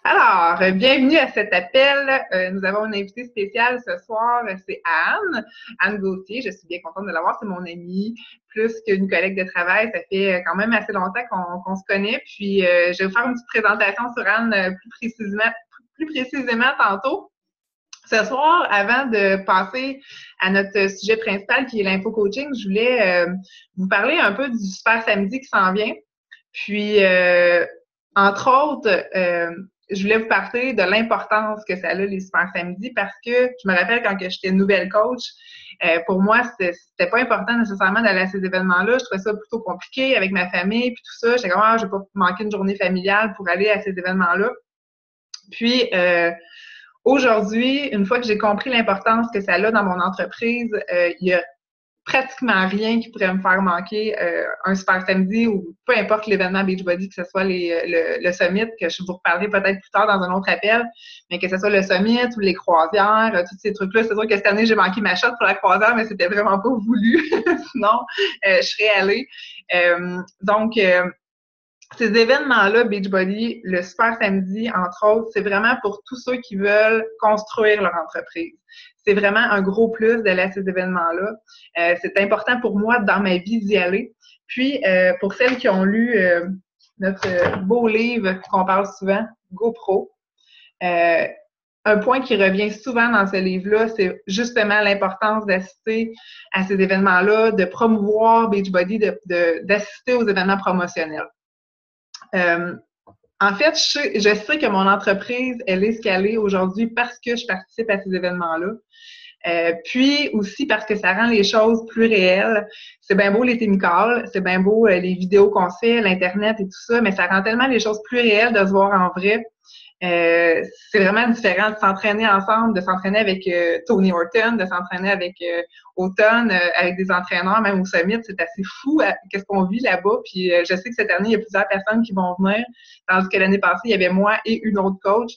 Alors, bienvenue à cet appel. Nous avons une invitée spéciale ce soir, c'est Anne, Anne Gauthier. Je suis bien contente de l'avoir, c'est mon amie, plus qu'une collègue de travail. Ça fait quand même assez longtemps qu'on se connaît. Puis, je vais vous faire une petite présentation sur Anne plus précisément tantôt. Ce soir, avant de passer à notre sujet principal qui est l'info-coaching, je voulais vous parler un peu du Super Samedi qui s'en vient. Puis, entre autres, je voulais vous parler de l'importance que ça a les Super Samedis parce que je me rappelle quand j'étais nouvelle coach, pour moi, c'était pas important nécessairement d'aller à ces événements-là. Je trouvais ça plutôt compliqué avec ma famille puis tout ça. J'étais comme, je vais pas manquer une journée familiale pour aller à ces événements-là. Puis, aujourd'hui, une fois que j'ai compris l'importance que ça a dans mon entreprise, il y a pratiquement rien qui pourrait me faire manquer un super samedi ou peu importe l'événement Beachbody, que ce soit le summit, que je vous reparlerai peut-être plus tard dans un autre appel, mais que ce soit le summit ou les croisières, tous ces trucs-là. C'est sûr que cette année, j'ai manqué ma shot pour la croisière, mais c'était vraiment pas voulu. Sinon, je serais allée. Donc, ces événements-là, Beachbody, le Super Samedi, entre autres, c'est vraiment pour tous ceux qui veulent construire leur entreprise. C'est vraiment un gros plus d'aller à ces événements-là. C'est important pour moi dans ma vie d'y aller. Puis, pour celles qui ont lu notre beau livre qu'on parle souvent, GoPro, un point qui revient souvent dans ce livre-là, c'est justement l'importance d'assister à ces événements-là, de promouvoir Beachbody, d'assister aux événements promotionnels. En fait, je sais que mon entreprise, elle est ce qu'elle est aujourd'hui parce que je participe à ces événements-là. Puis aussi parce que ça rend les choses plus réelles. C'est bien beau les team calls, c'est bien beau les vidéos qu'on se fait, l'Internet et tout ça, mais ça rend tellement les choses plus réelles de se voir en vrai. C'est vraiment différent de s'entraîner ensemble, de s'entraîner avec Tony Horton, de s'entraîner avec Automne, avec des entraîneurs, même au Summit. C'est assez fou qu'est-ce qu'on vit là-bas. Puis je sais que cette année, il y a plusieurs personnes qui vont venir, tandis que l'année passée, il y avait moi et une autre coach.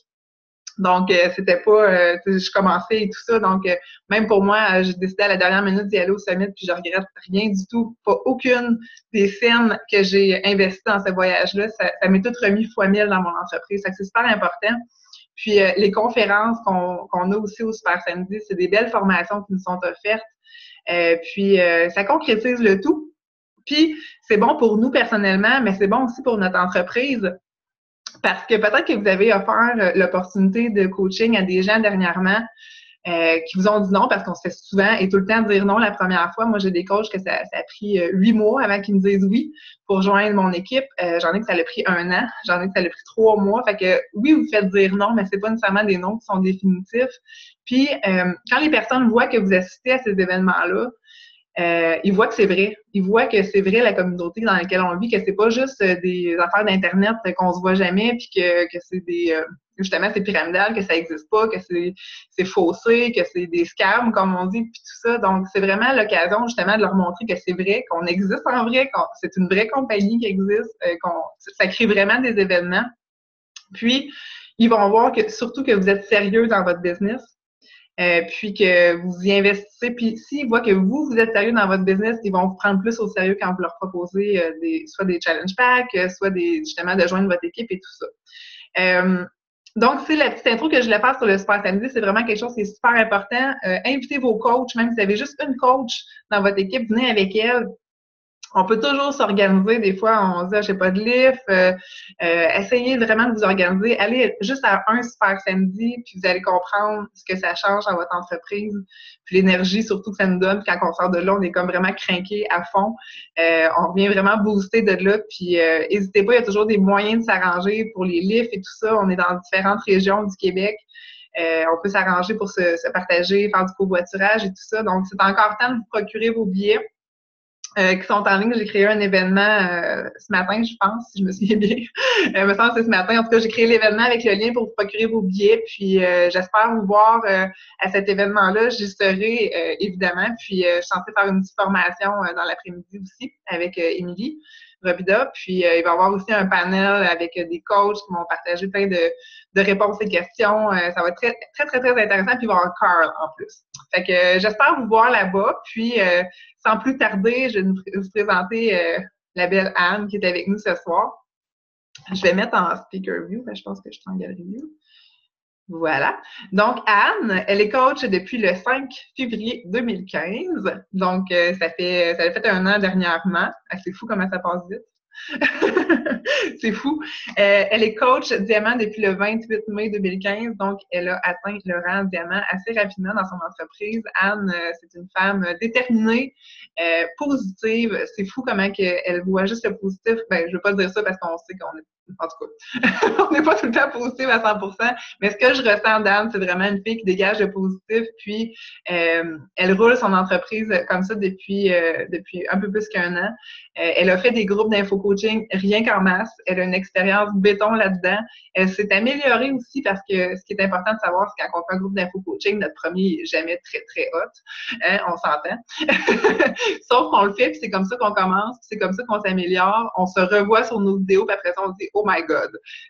Donc, c'était pas, je commençais et tout ça. Donc, même pour moi, j'ai décidé à la dernière minute d'y aller au summit, puis je regrette rien du tout. Pas aucune des scènes que j'ai investies dans ce voyage-là. Ça m'est tout remis fois 1000 dans mon entreprise. Ça, c'est super important. Puis, les conférences qu'on a aussi au Super Samedi, c'est des belles formations qui nous sont offertes. Puis, ça concrétise le tout. Puis, c'est bon pour nous personnellement, mais c'est bon aussi pour notre entreprise. Parce que peut-être que vous avez offert l'opportunité de coaching à des gens dernièrement qui vous ont dit non parce qu'on se fait souvent et tout le temps dire non la première fois. Moi, j'ai des coachs que ça a pris 8 mois avant qu'ils me disent oui pour joindre mon équipe. J'en ai que ça a pris 1 an. J'en ai que ça a pris 3 mois. Fait que oui, vous faites dire non, mais c'est pas nécessairement des noms qui sont définitifs. Puis, quand les personnes voient que vous assistez à ces événements-là, ils voient que c'est vrai. Ils voient que c'est vrai la communauté dans laquelle on vit, que c'est pas juste des affaires d'Internet qu'on se voit jamais, puis que c'est des justement c'est pyramidal, que ça existe pas, que c'est faussé, que c'est des scams, comme on dit, puis tout ça. Donc, c'est vraiment l'occasion justement de leur montrer que c'est vrai, qu'on existe en vrai, c'est une vraie compagnie qui existe, ça crée vraiment des événements. Puis, ils vont voir que surtout que vous êtes sérieux dans votre business. Puis que vous y investissez. Puis s'ils voient que vous êtes sérieux dans votre business, ils vont vous prendre plus au sérieux quand vous leur proposez soit des challenge packs, soit justement de joindre votre équipe et tout ça. Donc, c'est la petite intro que je voulais faire sur le Super Samedi. C'est vraiment quelque chose qui est super important. Invitez vos coachs, même si vous avez juste une coach dans votre équipe, venez avec elle. On peut toujours s'organiser. Des fois, on se dit, j'ai pas de lift. Essayez vraiment de vous organiser. Allez juste à un Super Samedi, puis vous allez comprendre ce que ça change dans votre entreprise. Puis l'énergie, surtout que ça nous donne. Puis quand on sort de là, on est comme vraiment craqué à fond. On revient vraiment booster de là. Puis n'hésitez pas, il y a toujours des moyens de s'arranger pour les lifts et tout ça. On est dans différentes régions du Québec. On peut s'arranger pour se partager, faire du covoiturage et tout ça. Donc, c'est encore temps de vous procurer vos billets. Qui sont en ligne. J'ai créé un événement ce matin, je pense, si je me souviens bien. Me semble que c'est ce matin. En tout cas, j'ai créé l'événement avec le lien pour vous procurer vos billets. Puis, j'espère vous voir à cet événement-là. J'y serai, évidemment. Puis, je suis censée faire une petite formation dans l'après-midi aussi avec Émilie Robida. Puis, il va y avoir aussi un panel avec des coachs qui vont partager plein de réponses et questions. Ça va être très, très, très, très intéressant. Puis, il va y avoir Carl en plus. Fait que j'espère vous voir là-bas. Puis, sans plus tarder, je vais vous présenter la belle Anne qui est avec nous ce soir. Je vais mettre en speaker view, je pense que je suis en galerie view. Voilà. Donc, Anne, elle est coach depuis le 5 février 2015. Donc, ça a fait 1 an dernièrement. Ah, c'est fou comment ça passe vite. C'est fou. Elle est coach diamant depuis le 28 mai 2015, donc elle a atteint le rang diamant assez rapidement dans son entreprise. Anne, c'est une femme déterminée, positive. C'est fou comment elle voit juste le positif. Ben, je veux pas dire ça parce qu'on sait qu'on est, en tout cas, on n'est pas tout le temps positif à 100%, mais ce que je ressens d'Anne, c'est vraiment une fille qui dégage le positif, puis elle roule son entreprise comme ça depuis un peu plus qu'1 an. Elle a fait des groupes d'info-coaching rien qu'en masse. Elle a une expérience béton là-dedans. Elle s'est améliorée aussi parce que ce qui est important de savoir, c'est quand on fait un groupe d'info-coaching, notre premier n'est jamais très, très hot. Hein, on s'entend. Sauf qu'on le fait, puis c'est comme ça qu'on commence, puis c'est comme ça qu'on s'améliore. On se revoit sur nos vidéos, puis après ça, on se dit « Oh my God! »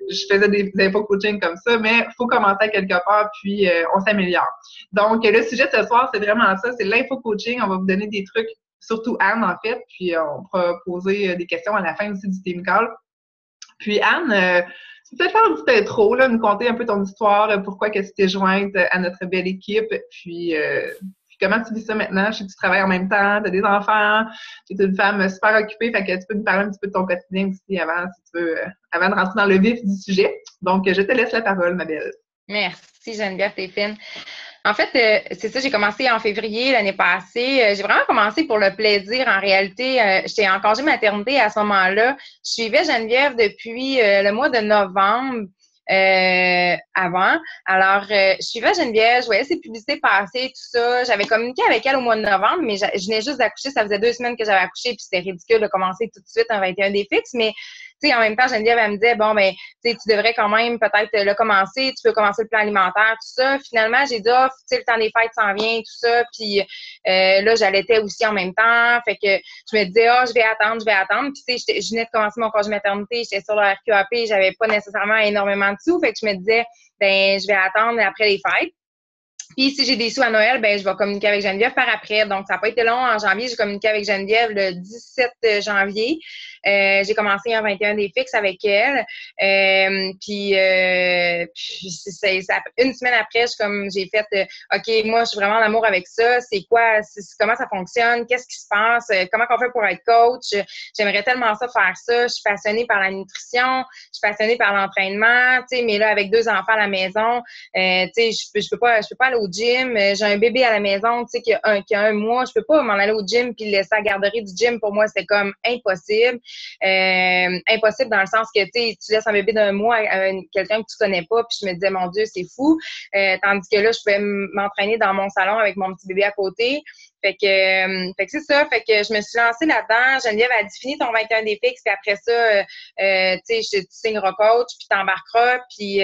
Je faisais des info-coaching comme ça, mais il faut commencer à quelque part, puis on s'améliore. Donc, le sujet de ce soir, c'est vraiment ça, c'est l'info-coaching. On va vous donner des trucs, surtout Anne, en fait, puis on pourra poser des questions à la fin aussi du team call. Puis Anne, tu peux peut-être faire une petite intro, là, nous conter un peu ton histoire, pourquoi que tu t'es jointe à notre belle équipe, puis comment tu vis ça maintenant? Je sais que tu travailles en même temps, tu as des enfants, tu es une femme super occupée, fait que tu peux nous parler un petit peu de ton quotidien aussi avant, si tu veux, avant de rentrer dans le vif du sujet. Donc, je te laisse la parole, ma belle. Merci Geneviève, t'es fine. En fait, c'est ça, j'ai commencé en février l'année passée. J'ai vraiment commencé pour le plaisir. En réalité, j'étais en congé maternité à ce moment-là. Je suivais Geneviève depuis le mois de novembre. Avant. Alors, je suivais Geneviève, je voyais ses publicités passer, tout ça. J'avais communiqué avec elle au mois de novembre, mais je venais juste d'accoucher. Ça faisait 2 semaines que j'avais accouché, puis c'était ridicule de commencer tout de suite un 21 des fixes. Mais, tu sais, en même temps, Geneviève, elle me disait, bon, ben, tu sais, tu devrais quand même peut-être le commencer. Tu peux commencer le plan alimentaire, tout ça. Finalement, j'ai dit, tu sais, le temps des fêtes s'en vient, tout ça. Puis là, j'allaitais aussi en même temps. Fait que je me disais, je vais attendre. Puis, tu sais, je venais de commencer mon congé maternité. J'étais sur le RQAP. J'avais pas nécessairement énormément de sous. Fait que je me disais, ben, je vais attendre après les fêtes. Puis, si j'ai des sous à Noël, ben, je vais communiquer avec Geneviève par après. Donc, ça n'a pas été long. En janvier, j'ai communiqué avec Geneviève le 17 janvier. J'ai commencé un 21 des fixes avec elle. Puis, une semaine après, j'ai fait, OK, moi, je suis vraiment en amour avec ça. C'est quoi? Comment ça fonctionne? Qu'est-ce qui se passe? Comment on fait pour être coach? J'aimerais tellement ça faire ça. Je suis passionnée par la nutrition. Je suis passionnée par l'entraînement. Tu sais, mais là, avec 2 enfants à la maison, tu sais, je peux pas aller au gym. J'ai un bébé à la maison, tu sais, qui a 1 mois. Je peux pas m'en aller au gym puis le laisser à la garderie du gym. Pour moi, c'est comme impossible. Impossible dans le sens que, tu sais, tu laisses un bébé d'1 mois à quelqu'un que tu connais pas, puis je me disais, mon Dieu, c'est fou. Tandis que là, je pouvais m'entraîner dans mon salon avec mon petit bébé à côté. Fait que c'est ça. Fait que je me suis lancée là-dedans. Geneviève a dit, finis ton 21 des fixes, puis après ça, tu sais, tu signeras coach, puis t'embarqueras. Puis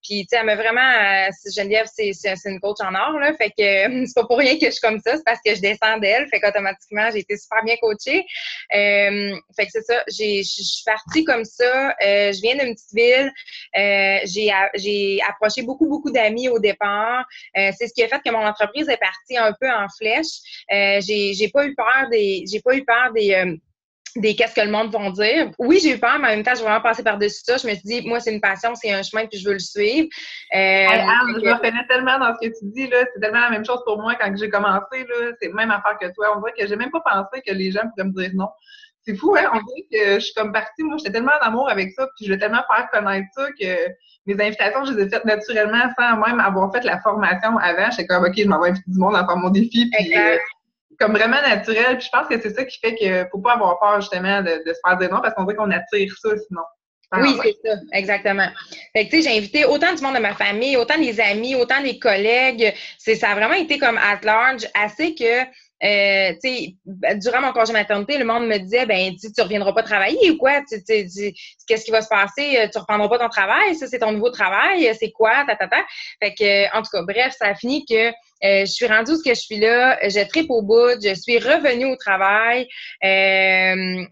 tu sais, elle m'a vraiment... Geneviève, c'est une coach en or, là. Fait que c'est pas pour rien que je suis comme ça, c'est parce que je descends d'elle. Fait qu'automatiquement, j'ai été super bien coachée. Fait que c'est ça. Je suis partie comme ça. Je viens d'une petite ville. J'ai approché beaucoup d'amis au départ. C'est ce qui a fait que mon entreprise est partie un peu en flèche. J'ai pas eu peur des qu'est-ce que le monde va dire. Oui, j'ai eu peur, mais en même temps, j'ai vraiment passé par-dessus ça. Je me suis dit, moi, c'est une passion, c'est un chemin, puis je veux le suivre. Anne, je me reconnais tellement dans ce que tu dis, là. C'est tellement la même chose pour moi quand j'ai commencé, là. C'est la même affaire que toi. On dirait que j'ai même pas pensé que les gens pourraient me dire non. C'est fou, hein? On dirait que je suis comme partie. Moi, j'étais tellement en amour avec ça, puis je veux tellement faire connaître ça que mes invitations, je les ai faites naturellement sans même avoir fait la formation avant. J'étais comme, OK, je m'envoie inviter du monde à faire mon défi, puis comme vraiment naturel. Puis je pense que c'est ça qui fait que faut pas avoir peur, justement, de se faire dire non, parce qu'on dirait qu'on attire ça, sinon. Oui, c'est ça, exactement. Fait que, tu sais, j'ai invité autant du monde de ma famille, autant des amis, autant des collègues. Ça a vraiment été comme at large, assez que, tu sais, durant mon congé maternité, le monde me disait, ben, tu reviendras pas travailler ou quoi? Qu'est-ce qui va se passer? Tu reprendras pas ton travail? Ça, c'est ton nouveau travail? C'est quoi? Fait que, en tout cas, bref, ça a fini que je suis rendue où ce que je suis là, je tripe au bout, je suis revenue au travail. J'ai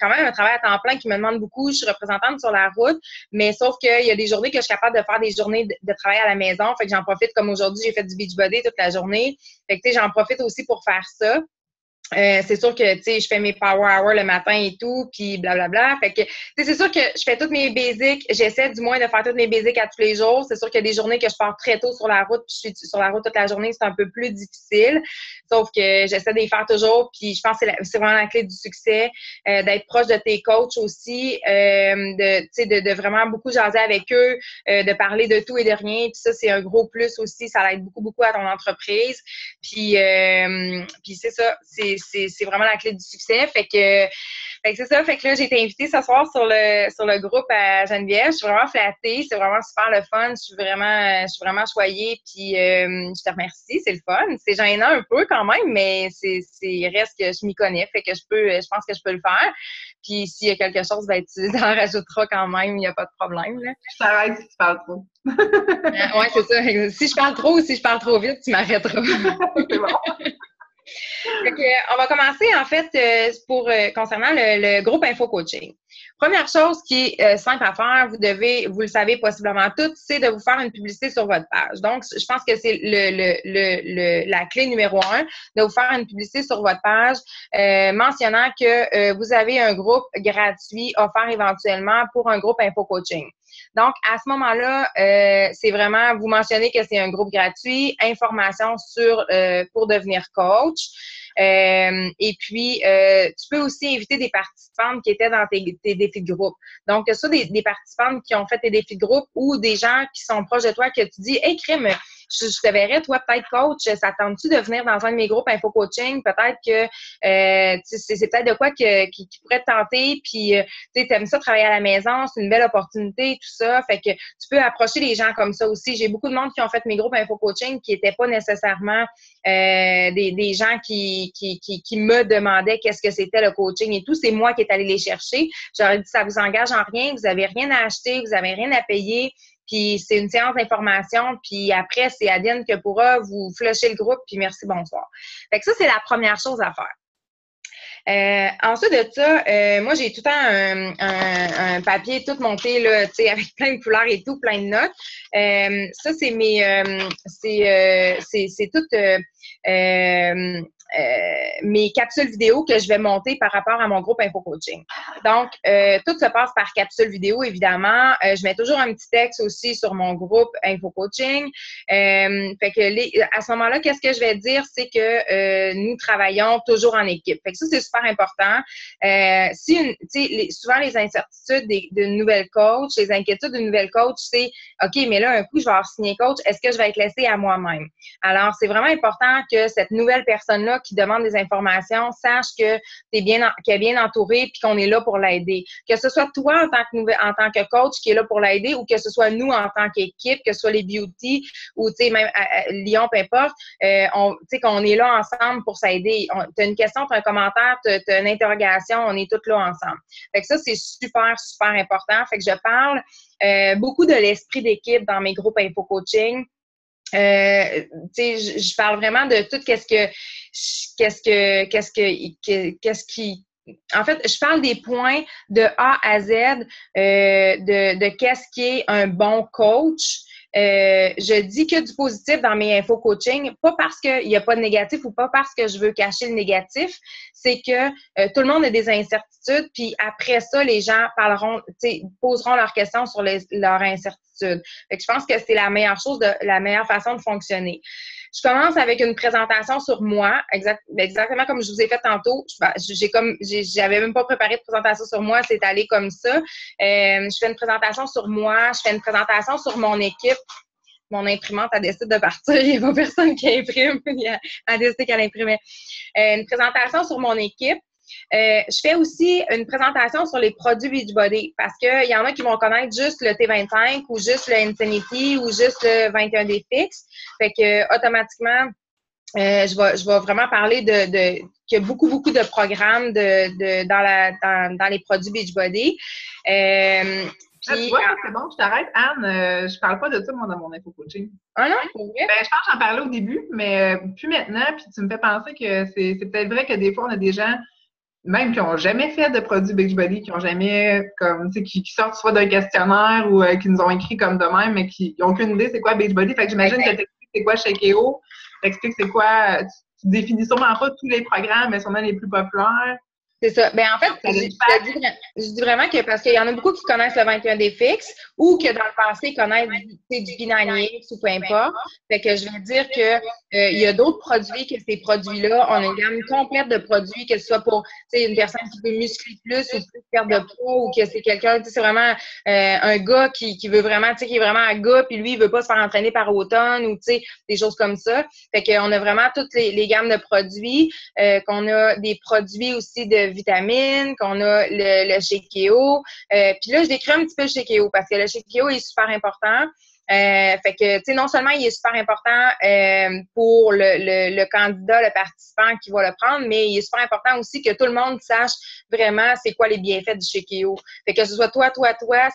quand même un travail à temps plein qui me demande beaucoup. Je suis représentante sur la route, mais sauf qu'il y a des journées que je suis capable de faire des journées de travail à la maison. Fait que j'en profite, comme aujourd'hui, j'ai fait du beachbody toute la journée. Fait que, tu sais, j'en profite aussi pour faire ça. c'est sûr que, tu sais, je fais mes power hours le matin et tout, puis blablabla. Fait que, tu sais, c'est sûr que je fais toutes mes basics. J'essaie du moins de faire toutes mes basics à tous les jours. C'est sûr qu'il y a des journées que je pars très tôt sur la route, puis je suis sur la route toute la journée, c'est un peu plus difficile. Sauf que j'essaie de les faire toujours, puis je pense que c'est vraiment la clé du succès, d'être proche de tes coachs aussi, tu sais, de vraiment beaucoup jaser avec eux, de parler de tout et de rien. Puis ça, c'est un gros plus aussi. Ça aide beaucoup, beaucoup à ton entreprise. Puis c'est ça, c'est vraiment la clé du succès. Fait que c'est ça. Fait que là, j'ai été invitée ce soir sur le groupe à Geneviève. Je suis vraiment flattée. C'est vraiment super le fun. Je suis vraiment choyée. Puis je te remercie. C'est le fun. C'est gênant un peu quand même, mais il reste que je m'y connais. Fait que je pense que je peux le faire. Puis s'il y a quelque chose, ben tu en rajouteras quand même. Il n'y a pas de problème, là. Je t'arrête si tu parles trop. Ouais, c'est ça. Si je parle trop ou si je parle trop vite, tu m'arrêteras. C'est bon. On va commencer, en fait, concernant le groupe Info Coaching. Première chose qui est simple à faire, vous le savez possiblement toutes, c'est de vous faire une publicité sur votre page. Donc, je pense que c'est la clé numéro 1, de vous faire une publicité sur votre page mentionnant que vous avez un groupe gratuit offert éventuellement pour un groupe Info Coaching. Donc, à ce moment-là, c'est vraiment, vous mentionnez que c'est un groupe gratuit, information pour devenir coach. Et puis, tu peux aussi inviter des participantes qui étaient dans tes défis de groupe. Donc, que ce soit des participantes qui ont fait tes défis de groupe ou des gens qui sont proches de toi que tu dis « Hey, crime, je te verrais, toi, peut-être coach, ça tente-tu de venir dans un de mes groupes Info Coaching? Peut-être que c'est peut-être de quoi qui pourrait te tenter, puis tu aimes ça travailler à la maison, c'est une belle opportunité, tout ça. Fait que tu peux approcher les gens comme ça aussi. J'ai beaucoup de monde qui ont fait mes groupes Info Coaching qui n'étaient pas nécessairement des gens qui me demandaient qu'est-ce que c'était le coaching et tout. C'est moi qui est allé les chercher. J'aurais dit, ça vous engage en rien, vous avez rien à acheter, vous avez rien à payer. Puis c'est une séance d'information, puis après, c'est Adienne que pourra vous flusher le groupe, puis merci, bonsoir. Fait que ça, c'est la première chose à faire. Ensuite de ça, moi, j'ai tout le temps un papier tout monté, là, tu sais, avec plein de couleurs et tout, plein de notes. Ça, c'est tout mes capsules vidéo que je vais monter par rapport à mon groupe Info Coaching. Donc, tout se passe par capsule vidéo, évidemment. Je mets toujours un petit texte aussi sur mon groupe Info Coaching. Fait que à ce moment-là, qu'est-ce que je vais dire? C'est que nous travaillons toujours en équipe. Fait que ça, c'est super important. Souvent, les incertitudes d'une nouvelle coach, les inquiétudes d'une nouvelle coach, c'est OK, mais là, un coup, je vais avoir signé coach, est-ce que je vais être laissée à moi-même? Alors, c'est vraiment important que cette nouvelle personne-là qui demande des informations sache que qu'elle est bien entourée puis qu'on est là pour l'aider. Que ce soit toi en tant que coach qui est là pour l'aider ou que ce soit nous en tant qu'équipe, que ce soit les beauty ou tu sais même Lyon, peu importe, tu sais qu'on est là ensemble pour s'aider. Tu as une question, tu as un commentaire, tu as une interrogation, on est toutes là ensemble. Fait que ça, c'est super, super important. Fait que je parle beaucoup de l'esprit d'équipe dans mes groupes Info Coaching. Je parle vraiment de tout en fait, je parle des points de A à Z de qu'est-ce qui est un bon coach. Je dis que du positif dans mes info coaching, pas parce qu'il n'y a pas de négatif ou pas parce que je veux cacher le négatif, c'est que tout le monde a des incertitudes, puis après ça, les gens poseront leurs questions sur leurs incertitudes. Fait que je pense que c'est la meilleure façon de fonctionner. Je commence avec une présentation sur moi, exactement comme je vous ai fait tantôt. J'avais même pas préparé de présentation sur moi, c'est allé comme ça. Je fais une présentation sur moi, je fais une présentation sur mon équipe. Mon imprimante a décidé de partir, il n'y a pas personne qui imprime, elle a décidé qu'elle imprimait. Une présentation sur mon équipe. Je fais aussi une présentation sur les produits Beachbody parce qu'il y en a qui vont connaître juste le T25 ou juste le Insanity ou juste le 21D Fix. Fait que automatiquement, je vais vraiment parler qu'il y a beaucoup, beaucoup de programmes dans les produits Beachbody. Tu vois, c'est bon, je t'arrête, Anne. Je parle pas de ça, moi, dans mon info coaching. Ah non, pour vrai? Ben, je pense que j'en parlais au début, mais plus maintenant. Puis tu me fais penser que c'est peut-être vrai que des fois, on a des gens même qui n'ont jamais fait de produits Beachbody, qui n'ont jamais, comme, tu sais, qui sortent soit d'un questionnaire ou qui nous ont écrit comme de même, mais qui n'ont aucune idée c'est quoi Beachbody. Fait que j'imagine que t'expliques c'est quoi Shakeo, t'expliques c'est quoi, tu définis sûrement pas tous les programmes, mais sûrement les plus populaires. C'est ça. Ben, en fait, je dis vraiment que parce qu'il y en a beaucoup qui connaissent le 21 des fixes ou que dans le passé, ils connaissent du P90X ou peu importe. Fait que je vais dire que il y a d'autres produits que ces produits-là. On a une gamme complète de produits, que ce soit pour une personne qui veut muscler plus ou plus perdre de poids ou que c'est quelqu'un, c'est vraiment un gars qui veut vraiment, qui est vraiment un gars, puis lui, il veut pas se faire entraîner par automne ou des choses comme ça. Fait qu'on a vraiment toutes les gammes de produits, qu'on a des produits aussi de vitamines, qu'on a le Shake.io. Puis là, je décris un petit peu le Shake.io parce que le Shake.io est super important. Fait que, tu sais, non seulement il est super important pour le candidat, le participant qui va le prendre, mais il est super important aussi que tout le monde sache vraiment c'est quoi les bienfaits du Shake.io. Fait que ce soit toi,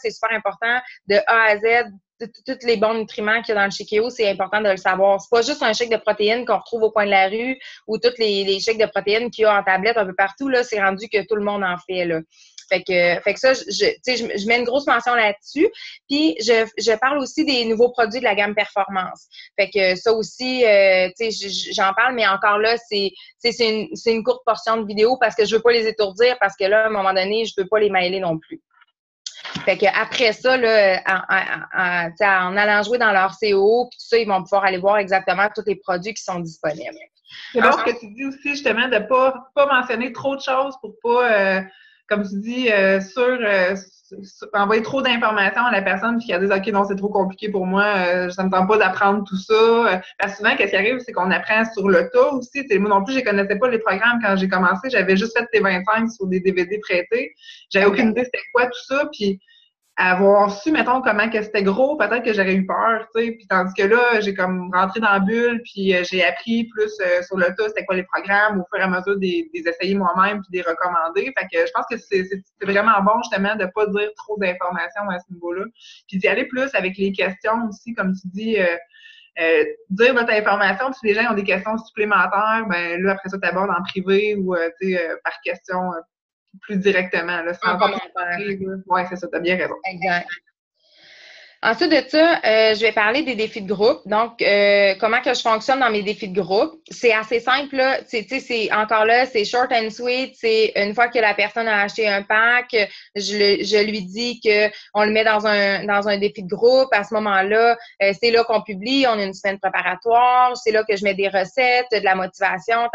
c'est super important de A à Z. Tous les bons nutriments qu'il y a dans le Shake.io, c'est important de le savoir. C'est pas juste un shake de protéines qu'on retrouve au coin de la rue ou tous les shakes de protéines qu'il y a en tablette un peu partout, là, c'est rendu que tout le monde en fait, là. Fait que ça, je mets une grosse mention là-dessus. Puis, je parle aussi des nouveaux produits de la gamme Performance. Fait que ça aussi, j'en parle, mais encore là, c'est une courte portion de vidéo parce que je veux pas les étourdir parce que là, à un moment donné, je veux pas les mêler non plus. Fait que après ça, là, en allant jouer dans leur CO, puis tout ça, ils vont pouvoir aller voir exactement tous les produits qui sont disponibles. C'est bon ce que tu dis aussi, justement, de pas mentionner trop de choses pour pas, comme tu dis, envoyer trop d'informations à la personne puis qu'elle dise OK, non, c'est trop compliqué pour moi, ça me tente pas d'apprendre tout ça. Parce que souvent, qu'est-ce qui arrive, c'est qu'on apprend sur le tas aussi. T'sais, moi non plus, je connaissais pas les programmes quand j'ai commencé. J'avais juste fait T25 sur des DVD prêtés. J'avais aucune idée c'était quoi tout ça. Puis avoir su, mettons, comment que c'était gros, peut-être que j'aurais eu peur, tu sais. Puis tandis que là, j'ai comme rentré dans la bulle, puis j'ai appris plus sur le tas, c'était quoi les programmes, au fur et à mesure des essayer moi-même, puis des recommander. Fait que je pense que c'est vraiment bon, justement, de pas dire trop d'informations à ce niveau-là. Puis d'y aller plus avec les questions aussi, comme tu dis, dire votre information, puis si les gens ont des questions supplémentaires, ben là, après ça, tu abordes en privé ou, tu sais, par question plus directement, là, sans commentaire. Ouais, c'est ça, t'as bien raison. Exact. Ensuite de ça, je vais parler des défis de groupe. Donc, comment que je fonctionne dans mes défis de groupe. C'est assez simple, là. C'est encore là, c'est short and sweet. C'est une fois que la personne a acheté un pack, je lui dis que on le met dans un défi de groupe. À ce moment-là, c'est là qu'on publie. On a une semaine préparatoire. C'est là que je mets des recettes, de la motivation,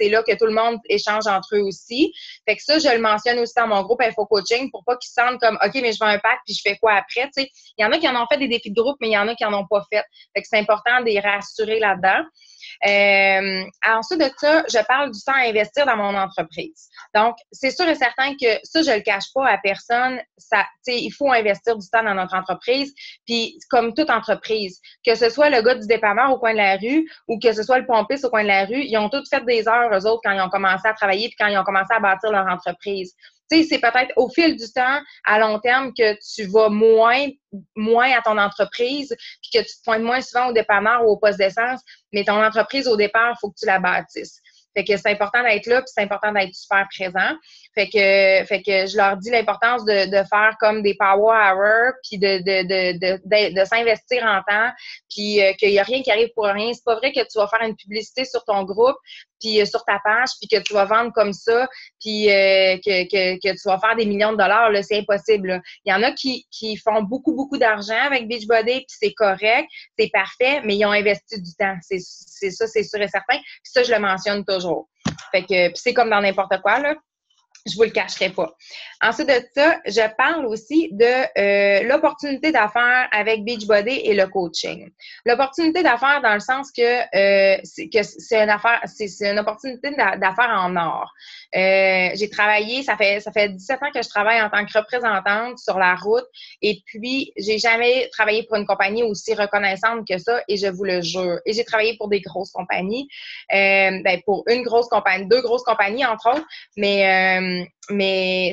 C'est là que tout le monde échange entre eux aussi. Fait que ça, je le mentionne aussi dans mon groupe Info Coaching pour pas qu'ils se sentent comme OK, mais je vends un pack puis je fais quoi après, tu sais. Il y en a qui en ont fait des défis de groupe, mais il y en a qui en ont pas fait. Fait que c'est important de les rassurer là-dedans. Ensuite de ça, je parle du temps à investir dans mon entreprise. Donc, c'est sûr et certain que ça, je le cache pas à personne. Ça, il faut investir du temps dans notre entreprise. Puis, comme toute entreprise, que ce soit le gars du dépanneur au coin de la rue ou que ce soit le pompiste au coin de la rue, ils ont tous fait des heures, eux autres, quand ils ont commencé à travailler puis quand ils ont commencé à bâtir leur entreprise. Tu sais, c'est peut-être au fil du temps, à long terme, que tu vas moins à ton entreprise puis que tu te pointes moins souvent au dépanneur ou au poste d'essence, mais ton entreprise, au départ, il faut que tu la bâtisses. Fait que c'est important d'être là, puis c'est important d'être super présent. Fait que je leur dis l'importance de faire comme des power hours, puis de s'investir en temps, puis qu'il n'y a rien qui arrive pour rien. C'est pas vrai que tu vas faire une publicité sur ton groupe, puis sur ta page, puis que tu vas vendre comme ça, puis que tu vas faire des millions de dollars, là, c'est impossible. Là. Il y en a qui font beaucoup, beaucoup d'argent avec Beachbody, puis c'est correct, c'est parfait, mais ils ont investi du temps. C'est ça, c'est sûr et certain. Puis ça, je le mentionne toujours. Fait que, puis c'est comme dans n'importe quoi, là. Je vous le cacherai pas. Ensuite de ça, je parle aussi de l'opportunité d'affaires avec Beachbody et le coaching. L'opportunité d'affaires dans le sens que c'est une opportunité d'affaires en or. J'ai travaillé, ça fait 17 ans que je travaille en tant que représentante sur la route et puis j'ai jamais travaillé pour une compagnie aussi reconnaissante que ça et je vous le jure. Et j'ai travaillé pour des grosses compagnies, pour une grosse compagnie, 2 grosses compagnies entre autres, mais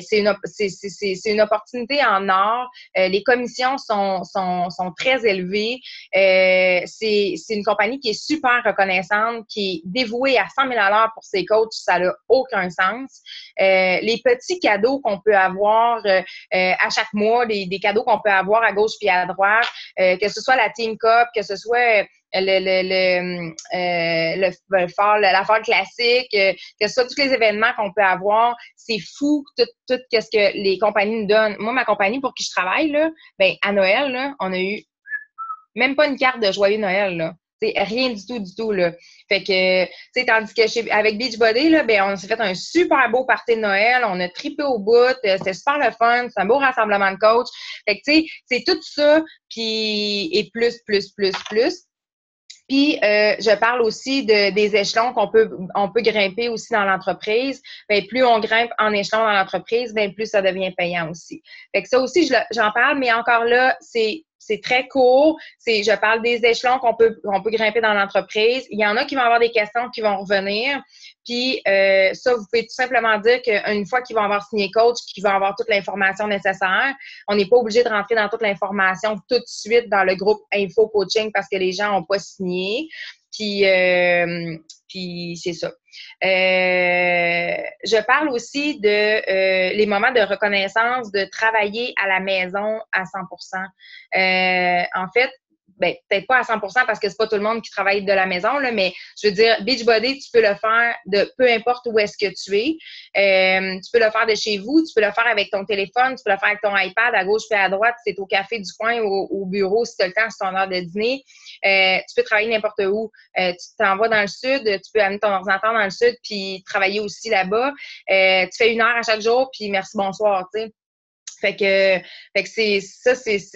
c'est une opportunité en or. Les commissions sont très élevées. C'est une compagnie qui est super reconnaissante, qui est dévouée à 100 000 $ pour ses coachs. Ça n'a aucun sens. Les petits cadeaux qu'on peut avoir à chaque mois, des cadeaux qu'on peut avoir à gauche puis à droite, que ce soit la Team Cup, que ce soit l'affaire classique, que ce soit tous les événements qu'on peut avoir. C'est fou tout ce que les compagnies nous donnent. Moi, ma compagnie pour qui je travaille, là, ben, à Noël, là, on a eu même pas une carte de Joyeux Noël, là. T'sais, rien du tout, là. Fait que, tu sais, tandis que avec Beachbody, là, ben, on s'est fait un super beau party de Noël, on a trippé au bout, c'était super le fun, c'est un beau rassemblement de coach. Fait que, tu sais, c'est tout ça, puis, et plus. Puis, je parle aussi des échelons on peut grimper aussi dans l'entreprise. Ben, plus on grimpe en échelon dans l'entreprise, ben, plus ça devient payant aussi. Fait que ça aussi, j'en parle, mais encore là, c'est très court. Je parle des échelons qu'on peut grimper dans l'entreprise. Il y en a qui vont avoir des questions qui vont revenir. Puis, ça, vous pouvez tout simplement dire qu'une fois qu'ils vont avoir signé coach, qu'ils vont avoir toute l'information nécessaire, on n'est pas obligé de rentrer dans toute l'information tout de suite dans le groupe Info Coaching parce que les gens n'ont pas signé. Puis c'est ça. Je parle aussi de les moments de reconnaissance, de travailler à la maison à 100%. En fait, ben, peut-être pas à 100% parce que c'est pas tout le monde qui travaille de la maison, là, mais je veux dire, Beachbody, tu peux le faire de peu importe où est-ce que tu es. Tu peux le faire de chez vous, tu peux le faire avec ton téléphone, tu peux le faire avec ton iPad à gauche puis à droite, si c'est au café du coin ou au bureau, si tu as le temps, c'est ton heure de dîner. Tu peux travailler n'importe où. Tu t'envoies dans le sud, tu peux amener ton ordinateur dans le sud puis travailler aussi là-bas. Tu fais 1 heure à chaque jour puis merci, bonsoir, tu sais. Fait que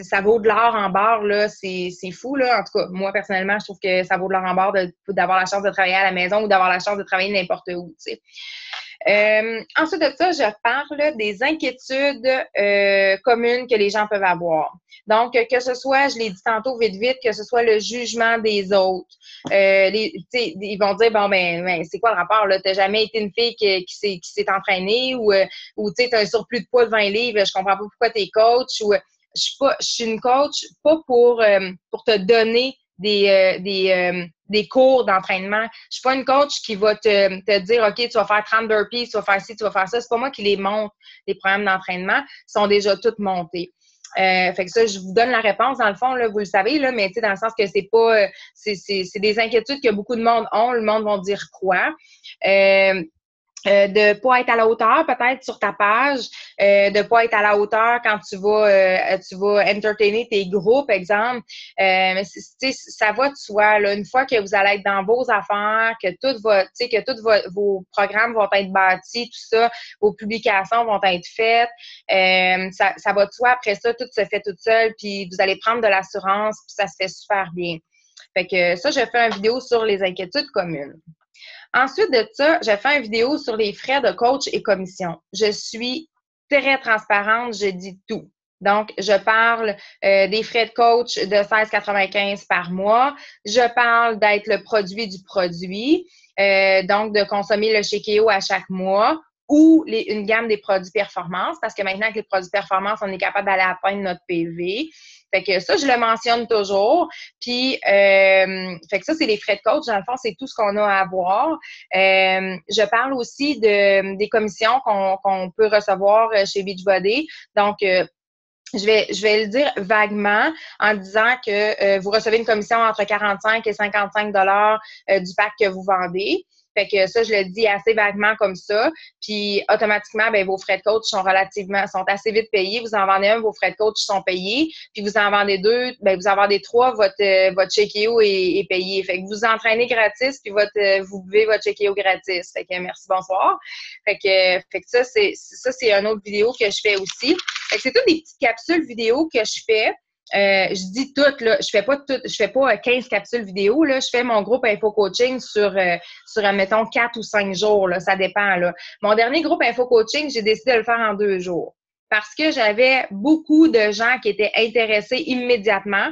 ça vaut de l'or en barre, là, c'est fou, là. En tout cas, moi, personnellement, je trouve que ça vaut de l'or en barre d'avoir la chance de travailler à la maison ou d'avoir la chance de travailler n'importe où, tu sais. Ensuite de ça, je parle des inquiétudes communes que les gens peuvent avoir. Donc, que ce soit, je l'ai dit tantôt vite, que ce soit le jugement des autres. Ils vont dire, bon, ben c'est quoi le rapport, là? T'as jamais été une fille qui s'est entraînée ou tu sais, t'as un surplus de poids de 20 livres, je comprends pas pourquoi t'es coach ou je suis une coach pas pour te donner des cours d'entraînement. Je suis pas une coach qui va te dire, OK, tu vas faire 30 burpees, tu vas faire ci, tu vas faire ça. C'est pas moi qui les monte, les programmes d'entraînement. Ils sont déjà tous montés. Fait que ça, je vous donne la réponse, dans le fond, là, vous le savez, là, mais tu sais, dans le sens que c'est pas, c'est des inquiétudes que beaucoup de monde ont. Le monde va dire quoi? De pas être à la hauteur peut-être sur ta page, de pas être à la hauteur quand tu vas entertainer tes groupes, exemple. Mais ça va de soi, là. Une fois que vous allez être dans vos affaires, que vos programmes vont être bâtis, tout ça, vos publications vont être faites, ça va de soi. Après ça, tout se fait toute seule, puis vous allez prendre de l'assurance, puis ça se fait super bien. Fait que ça, je fais une vidéo sur les inquiétudes communes. Ensuite de ça, j'ai fait une vidéo sur les frais de coach et commission. Je suis très transparente, je dis tout. Donc, je parle des frais de coach de 16,95 par mois. Je parle d'être le produit du produit, donc de consommer le Shake.io à chaque mois ou une gamme des produits performance, parce que maintenant, avec les produits performance, on est capable d'aller atteindre notre PV. Fait que ça, je le mentionne toujours. Puis, fait que ça, c'est les frais de coach. Dans le fond, c'est tout ce qu'on a à avoir. Je parle aussi des commissions qu'on peut recevoir chez Beachbody. Donc, je vais le dire vaguement en disant que vous recevez une commission entre 45 et 55 du pack que vous vendez. Fait que ça, je le dis assez vaguement comme ça. Puis, automatiquement, ben vos frais de coach sont assez vite payés. Vous en vendez un, vos frais de coach sont payés. Puis, vous en vendez 2, ben vous en vendez 3, votre Shake.io est payé. Fait que vous entraînez gratis, puis vous buvez votre Shake.io gratis. Fait que merci, bonsoir. Fait que ça, c'est une autre vidéo que je fais aussi. Fait que c'est toutes des petites capsules vidéo que je fais. Je dis toutes, là, je fais pas 15 capsules vidéo, là, je fais mon groupe Info Coaching sur admettons, 4 ou 5 jours, là, ça dépend, là. Mon dernier groupe Info Coaching, j'ai décidé de le faire en 2 jours parce que j'avais beaucoup de gens qui étaient intéressés immédiatement.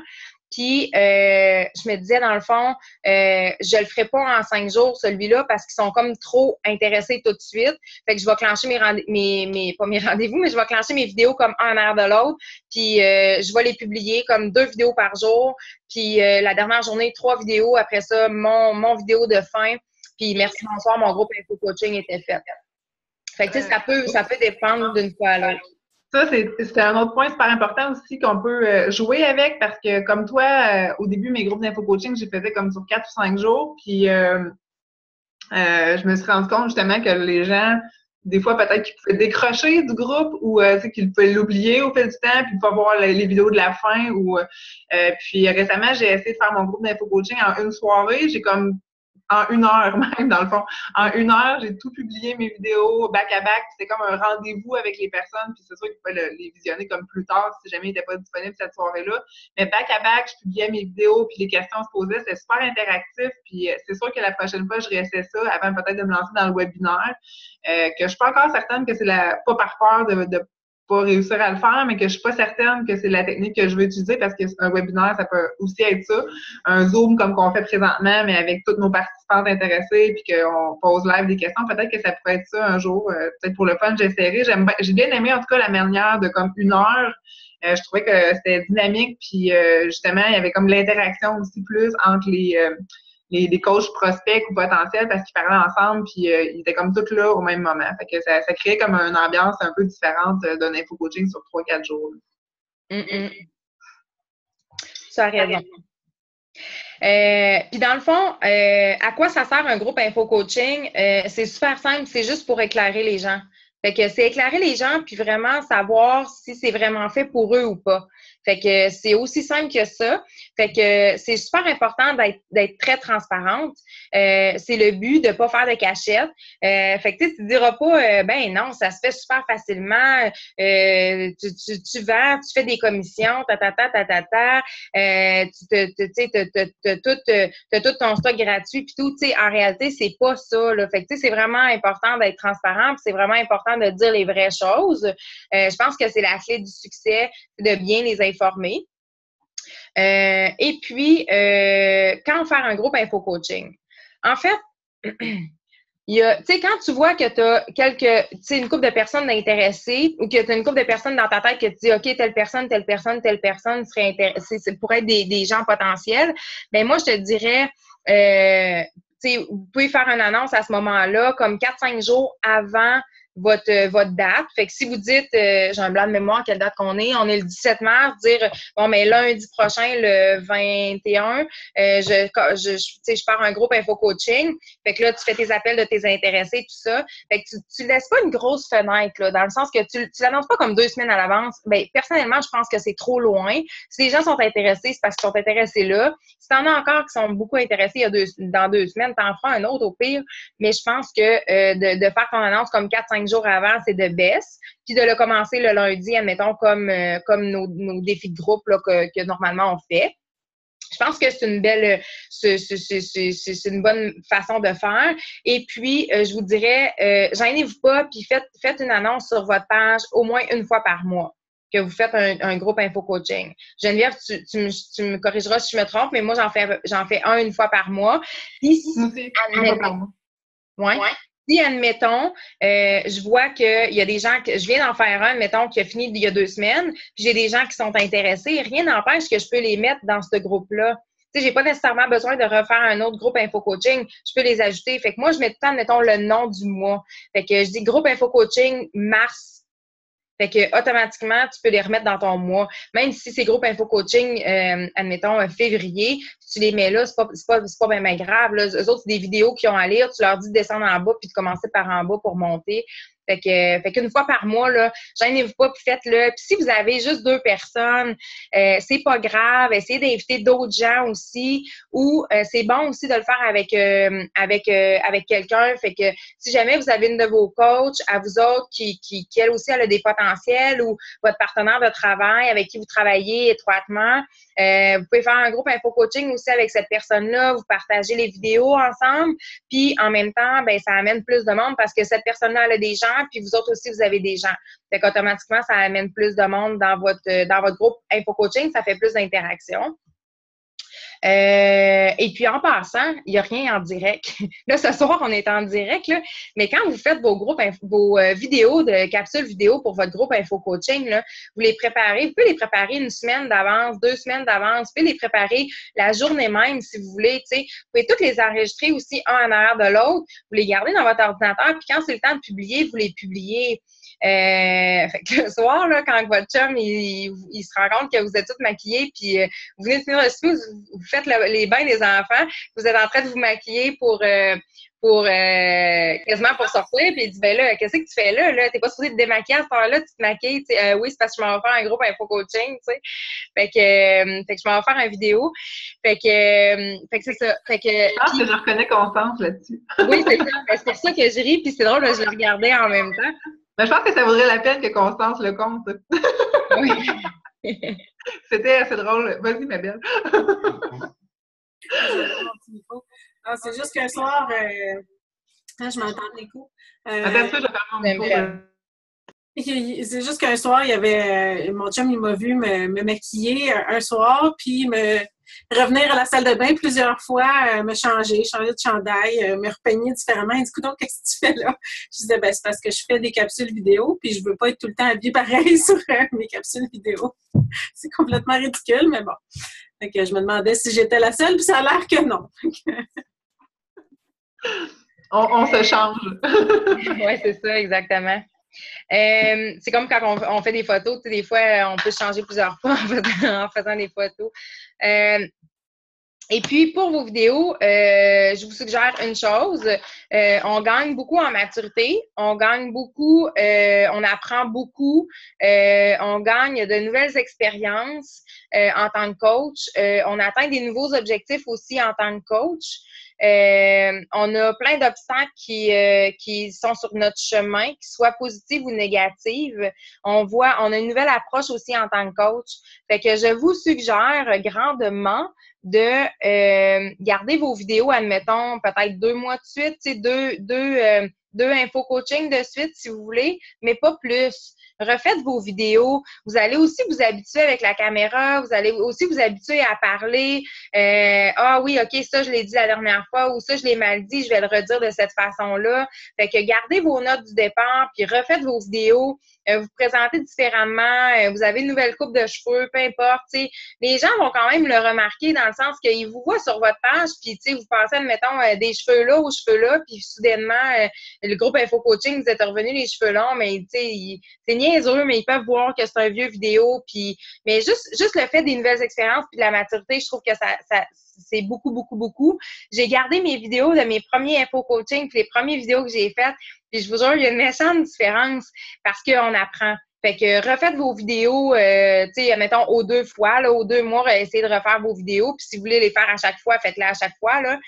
Puis, je me disais, dans le fond, je le ferai pas en 5 jours, celui-là, parce qu'ils sont comme trop intéressés tout de suite. Fait que je vais clencher pas mes rendez-vous, mais je vais clencher mes vidéos comme un en arrière de l'autre. Puis, je vais les publier comme 2 vidéos par jour. Puis, la dernière journée, 3 vidéos. Après ça, mon vidéo de fin. Puis, merci, bonsoir, mon groupe Info Coaching était fait. Fait que, tu sais, ça peut dépendre d'une fois à l'autre. Ça, c'est un autre point super important aussi qu'on peut jouer avec parce que, comme toi, au début, mes groupes d'info-coaching, je les faisais comme sur 4 ou 5 jours. Puis, je me suis rendu compte justement que les gens, des fois, peut-être qu'ils pouvaient décrocher du groupe ou tu sais, qu'ils pouvaient l'oublier au fil du temps puis pas voir les vidéos de la fin. Puis récemment, j'ai essayé de faire mon groupe d'info-coaching en une soirée. J'ai comme en 1 heure même, dans le fond. En 1 heure, j'ai tout publié, mes vidéos back-à-back. C'était comme un rendez-vous avec les personnes. Puis c'est sûr qu'ils pouvaient les visionner comme plus tard si jamais ils n'étaient pas disponibles cette soirée-là. Mais back-à-back, je publiais mes vidéos, puis les questions se posaient. C'était super interactif. Puis c'est sûr que la prochaine fois, je réessaie ça avant peut-être de me lancer dans le webinaire. Que je suis pas encore certaine que c'est pas par peur de pas réussir à le faire, mais que je suis pas certaine que c'est la technique que je veux utiliser parce qu'un webinaire, ça peut aussi être ça. Un Zoom comme qu'on fait présentement, mais avec toutes nos participantes intéressées puis qu'on pose live des questions. Peut-être que ça pourrait être ça un jour. Peut-être pour le fun, j'essaierai. J'ai bien aimé en tout cas la manière de comme 1 heure. Je trouvais que c'était dynamique puis justement, il y avait comme l'interaction aussi plus entre les coachs prospects ou potentiels parce qu'ils parlaient ensemble puis ils étaient comme tous là au même moment. Fait que ça créait comme une ambiance un peu différente d'un info-coaching sur 3-4 jours. Ça a raison. Puis dans le fond, à quoi ça sert un groupe info-coaching? C'est super simple, c'est juste pour éclairer les gens. Fait que c'est éclairer les gens puis vraiment savoir si c'est vraiment fait pour eux ou pas. Fait que c'est aussi simple que ça. Fait que c'est super important d'être très transparente. C'est le but de pas faire de cachette. Fait que tu diras pas ben non, ça se fait super facilement. Tu vends, tu fais des commissions, t'as tout ton stock gratuit puis tout. Tu sais, en réalité, c'est pas ça. Là. Fait que c'est vraiment important d'être transparent. Puis c'est vraiment important de dire les vraies choses. Je pense que c'est la clé du succès, de bien les informer. Et puis, quand faire un groupe info-coaching? En fait, il y a, tu sais, quand tu vois que tu as une couple de personnes intéressées ou que tu as une couple de personnes dans ta tête que tu dis, OK, telle personne serait intéressée, pourrait être des gens potentiels, ben moi, je te dirais, vous pouvez faire une annonce à ce moment-là, comme 4-5 jours avant votre date. Fait que si vous dites, j'ai un blanc de mémoire, quelle date qu'on est? On est le 17 mars, dire, bon, mais lundi prochain, le 21, je pars un groupe info-coaching. Fait que là, tu fais tes appels de tes intéressés, tout ça. Fait que tu laisses pas une grosse fenêtre, là, dans le sens que tu l'annonces pas comme 2 semaines à l'avance. Ben, personnellement, je pense que c'est trop loin. Si les gens sont intéressés, c'est parce qu'ils sont intéressés là. Si t'en as encore qui sont beaucoup intéressés dans 2 semaines, t'en feras un autre au pire. Mais je pense que de faire ton annonce comme 4-5 jours avant, c'est de baisse. Puis de le commencer le lundi, admettons, comme nos défis de groupe là, que normalement on fait. Je pense que c'est une bonne façon de faire. Et puis, je vous dirais, gênez-vous pas, puis faites une annonce sur votre page au moins une fois par mois que vous faites un groupe info-coaching. Geneviève, tu me corrigeras si je me trompe, mais moi, j'en fais une fois par mois. Puis, une fois par mois. Ouais. Si, admettons, je vois qu'il y a des gens je viens d'en faire un, admettons, qui a fini il y a 2 semaines, puis j'ai des gens qui sont intéressés, rien n'empêche que je peux les mettre dans ce groupe-là. Tu sais, j'ai pas nécessairement besoin de refaire un autre groupe info-coaching, je peux les ajouter. Fait que moi, je mets tout le temps, admettons, le nom du mois. Fait que je dis groupe info-coaching mars. Fait que automatiquement, tu peux les remettre dans ton mois. Même si c'est groupe info-coaching, admettons, février, tu les mets là, c'est pas bien grave. Là. Eux autres, c'est des vidéos qu'ils ont à lire. Tu leur dis de descendre en bas puis de commencer par en bas pour monter. Fait qu'une fois par mois, là, gênez-vous pas, puis faites-le. Puis si vous avez juste 2 personnes, c'est pas grave. Essayez d'inviter d'autres gens aussi. Ou c'est bon aussi de le faire avec quelqu'un. Fait que si jamais vous avez une de vos coachs à vous autres qui elle aussi, elle a des potentiels, ou votre partenaire de travail avec qui vous travaillez étroitement, vous pouvez faire un groupe info-coaching aussi avec cette personne-là. Vous partagez les vidéos ensemble. Puis en même temps, ben ça amène plus de monde parce que cette personne-là, elle a des gens, puis vous autres aussi, vous avez des gens. Fait qu'automatiquement, ça amène plus de monde dans votre groupe info-coaching, ça fait plus d'interaction. Et puis, en passant, il n'y a rien en direct. Là, ce soir, on est en direct, là, mais quand vous faites vos vidéos de capsules vidéo pour votre groupe info-coaching, là, vous les préparez. Vous pouvez les préparer 1 semaine d'avance, 2 semaines d'avance. Vous pouvez les préparer la journée même, si vous voulez. Vous pouvez toutes les enregistrer aussi un en arrière de l'autre. Vous les gardez dans votre ordinateur, puis quand c'est le temps de publier, vous les publiez. Fait que le soir, là, quand votre chum, il se rend compte que vous êtes toutes maquillées, puis vous venez de finir le souper, vous faites les bains des enfants, vous êtes en train de vous maquiller pour quasiment pour sortir, puis il dit ben là, qu'est-ce que tu fais là? T'es pas supposé te démaquiller à cette heure-là, tu te maquilles, oui, c'est parce que je m'en vais faire un groupe info coaching, tu sais. Fait que je m'en vais faire une vidéo. Fait que c'est ça. Fait que je pense que je reconnais Constance là-dessus. oui, c'est ça. C'est pour ça que je ris, puis c'est drôle, là, je le regardais en même temps. Mais je pense que ça vaudrait la peine que Constance le compte. Oui. C'était assez drôle. Vas-y, ma belle. C'est juste qu'un soir, je m'entends l'écho. Attends, ça, je vais faire mon micro. C'est juste qu'un soir, il y avait mon chum, il m'a vu me maquiller un soir, puis me revenir à la salle de bain plusieurs fois, me changer de chandail, me repeigner différemment. Il dit, donc qu'est-ce que tu fais là? Je disais, ben, c'est parce que je fais des capsules vidéo, puis je veux pas être tout le temps habillée pareil sur mes capsules vidéo. C'est complètement ridicule, mais bon. Fait que je me demandais si j'étais la seule, puis ça a l'air que non. On se change. Oui, c'est ça, exactement. C'est comme quand on fait des photos, tu sais, des fois, on peut changer plusieurs fois en faisant des photos. Et puis, pour vos vidéos, je vous suggère une chose. On gagne beaucoup en maturité, on gagne beaucoup, on apprend beaucoup, on gagne de nouvelles expériences en tant que coach. On atteint des nouveaux objectifs aussi en tant que coach. On a plein d'obstacles qui sont sur notre chemin, qu'ils soient positifs ou négatifs. On a une nouvelle approche aussi en tant que coach. Fait que je vous suggère grandement de garder vos vidéos, admettons, peut-être 2 mois de suite, tu sais, deux info-coaching de suite, si vous voulez, mais pas plus. Refaites vos vidéos. Vous allez aussi vous habituer avec la caméra. Vous allez aussi vous habituer à parler. Ah oui, OK, ça, je l'ai dit la dernière fois ou ça, je l'ai mal dit, je vais le redire de cette façon-là. Fait que gardez vos notes du départ puis refaites vos vidéos. Vous présentez différemment. Vous avez une nouvelle coupe de cheveux, peu importe. T'sais. Les gens vont quand même le remarquer dans le sens qu'ils vous voient sur votre page puis vous passez, admettons, des cheveux là aux cheveux là puis soudainement, le groupe Info Coaching, vous êtes revenu les cheveux longs, mais c'est niaiseux, mais ils peuvent voir que c'est un vieux vidéo. Puis, mais juste le fait des nouvelles expériences puis de la maturité, je trouve que ça c'est beaucoup, beaucoup, beaucoup. J'ai gardé mes vidéos de mes premiers Info Coaching puis les premières vidéos que j'ai faites. Puis je vous jure, il y a une méchante différence parce qu'on apprend. Fait que refaites vos vidéos, tu sais, mettons, aux 2 fois, là, aux 2 mois, essayez de refaire vos vidéos. Puis si vous voulez les faire à chaque fois, faites-les à chaque fois, là.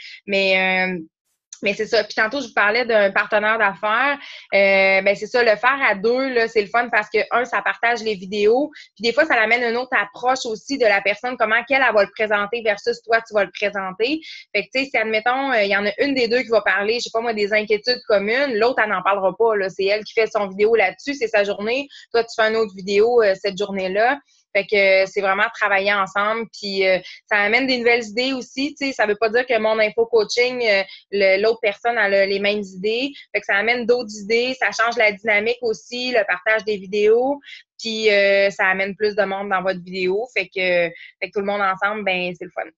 Mais c'est ça. Puis tantôt, je vous parlais d'un partenaire d'affaires. Ben c'est ça, le faire à 2, là, c'est le fun parce que, ça partage les vidéos. Puis des fois, ça amène une autre approche aussi de la personne, comment elle va le présenter versus toi, tu vas le présenter. Fait que, tu sais, si, admettons, il y en a une des deux qui va parler, je sais pas moi, des inquiétudes communes, l'autre, elle n'en parlera pas, là. C'est elle qui fait son vidéo là-dessus, c'est sa journée. Toi, tu fais une autre vidéo cette journée-là. Fait que c'est vraiment travailler ensemble. Puis ça amène des nouvelles idées aussi. Tu sais, ça veut pas dire que mon info coaching, l'autre personne a les mêmes idées. Fait que ça amène d'autres idées. Ça change la dynamique aussi, le partage des vidéos. Puis ça amène plus de monde dans votre vidéo. Fait que tout le monde ensemble, ben c'est le fun.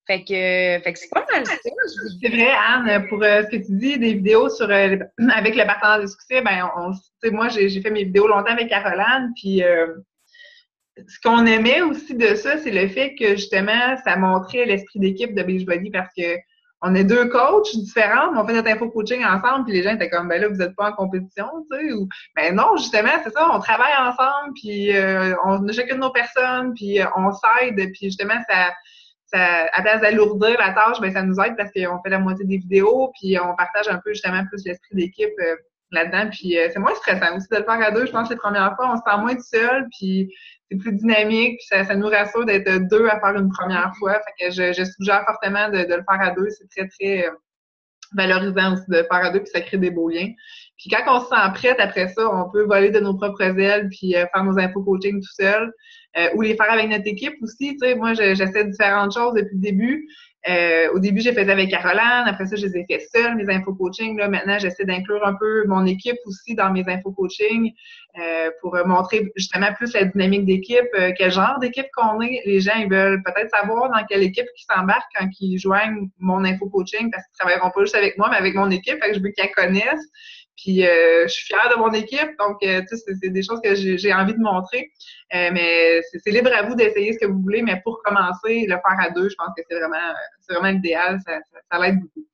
Fait que c'est pas mal ça. C'est vrai, Anne, pour ce que tu dis, des vidéos sur avec le partenaire de succès, ben tu sais, moi, j'ai fait mes vidéos longtemps avec Caroline, puis ce qu'on aimait aussi de ça, c'est le fait que, justement, ça montrait l'esprit d'équipe de Beachbody parce que on est 2 coachs différents, on fait notre info-coaching ensemble, puis les gens étaient comme, ben là, vous n'êtes pas en compétition, tu sais, ou, ben non, justement, c'est ça, on travaille ensemble, puis on a chacune nos personnes, puis on s'aide, puis justement, ça, à place d'alourdir la tâche, ben ça nous aide parce qu'on fait la moitié des vidéos, puis on partage un peu, justement, plus l'esprit d'équipe là-dedans, puis c'est moins stressant aussi de le faire à 2, je pense, les premières fois, on se sent moins tout seul, puis c'est plus dynamique, puis ça nous rassure d'être 2 à faire une première fois. Fait que je suggère fortement de le faire à 2. C'est très, très valorisant aussi de le faire à 2, puis ça crée des beaux liens. Puis quand on se sent prête, après ça, on peut voler de nos propres ailes, puis faire nos info-coaching tout seul, ou les faire avec notre équipe aussi. Tu sais, moi, j'essaie différentes choses depuis le début. Au début, j'ai fait avec Caroline. Après ça, je les ai fait seules, mes info-coaching. Là, maintenant, j'essaie d'inclure un peu mon équipe aussi dans mes info-coaching pour montrer justement plus la dynamique d'équipe, quel genre d'équipe qu'on est. Les gens, ils veulent peut-être savoir dans quelle équipe ils s'embarquent quand ils joignent mon info-coaching parce qu'ils ne travailleront pas juste avec moi, mais avec mon équipe. Fait que je veux qu'ils la connaissent. Puis je suis fière de mon équipe, donc tu sais, c'est des choses que j'ai envie de montrer. Mais c'est libre à vous d'essayer ce que vous voulez, mais pour commencer, le faire à deux, je pense que c'est vraiment l'idéal, ça l'aide beaucoup.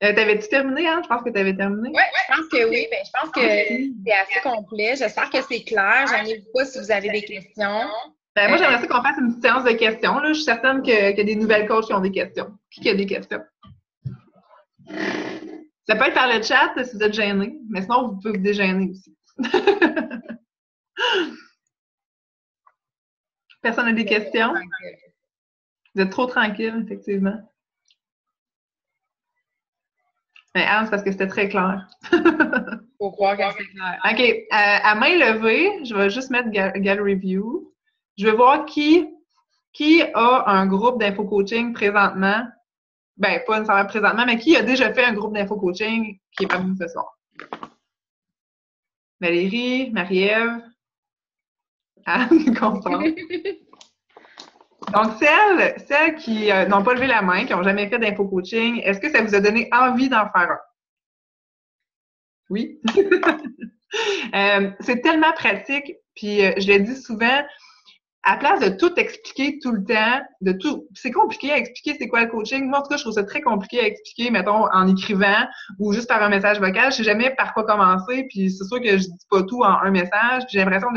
T'avais-tu terminé, Anne? Je pense que tu avais terminé. Oui, je pense que oui. Ben, je pense que c'est assez complet. J'espère que c'est clair. J'en ai pas si vous avez des questions. Moi, j'aimerais ça qu'on fasse une petite séance de questions. Là. Je suis certaine qu'il y a des nouvelles coachs qui ont des questions. Qui a des questions? Ça peut être par le chat si vous êtes gêné, mais sinon, vous pouvez vous dégêner aussi. Personne n'a des questions? Vous êtes trop tranquille, effectivement. Mais Anne, c'est parce que c'était très clair. Faut croire que c'est clair. OK. À main levée, je vais juste mettre Gallery View. Je vais voir qui a un groupe d'info-coaching présentement. Ben, pas nécessairement présentement, mais qui a déjà fait un groupe d'info-coaching qui est parmi nous ce soir? Valérie, Marie-Ève, Anne, Constance. Donc, celles qui n'ont pas levé la main, qui n'ont jamais fait d'info-coaching, est-ce que ça vous a donné envie d'en faire un? Oui? C'est tellement pratique, puis je le dis souvent, à place de tout expliquer tout le temps, c'est compliqué à expliquer c'est quoi le coaching. Moi, en tout cas, je trouve ça très compliqué à expliquer, mettons, en écrivant ou juste par un message vocal. Je sais jamais par quoi commencer, puis c'est sûr que je dis pas tout en un message, puis j'ai l'impression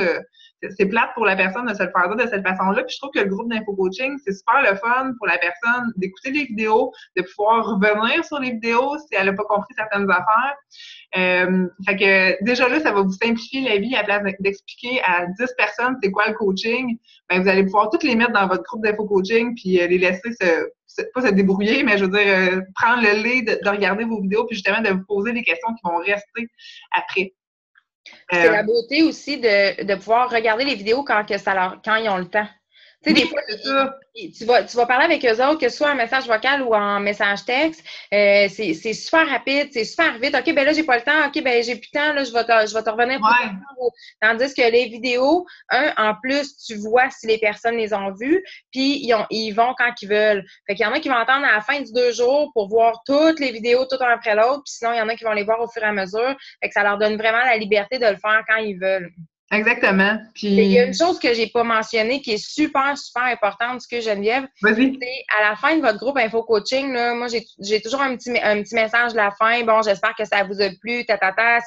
c'est plate pour la personne de se le faire dire de cette façon-là. Puis je trouve que le groupe d'info-coaching, c'est super le fun pour la personne d'écouter les vidéos, de pouvoir revenir sur les vidéos si elle n'a pas compris certaines affaires. Fait que déjà là, ça va vous simplifier la vie à place d'expliquer à 10 personnes c'est quoi le coaching. Ben, vous allez pouvoir toutes les mettre dans votre groupe d'info-coaching puis les laisser pas se débrouiller, mais je veux dire, prendre le lait de regarder vos vidéos puis justement de vous poser des questions qui vont rester après. C'est la beauté aussi de pouvoir regarder les vidéos quand ils ont le temps. Tu sais, des fois, tu vas parler avec eux autres, que ce soit en message vocal ou en message texte. C'est super rapide, c'est super vite. OK, ben là, j'ai pas le temps. OK, ben j'ai plus de temps. Là, je vais te revenir plus tard. Tandis que les vidéos, en plus, tu vois si les personnes les ont vues, puis ils vont quand ils veulent. Fait qu'il y en a qui vont attendre à la fin du 2 jours pour voir toutes les vidéos, tout un après l'autre. Puis sinon, il y en a qui vont les voir au fur et à mesure. Fait que ça leur donne vraiment la liberté de le faire quand ils veulent. Exactement. Puis il y a une chose que j'ai pas mentionnée qui est super, super importante, ce que Geneviève, c'est à la fin de votre groupe Info Coaching, là, moi, j'ai toujours un petit message de la fin. Bon, j'espère que ça vous a plu, si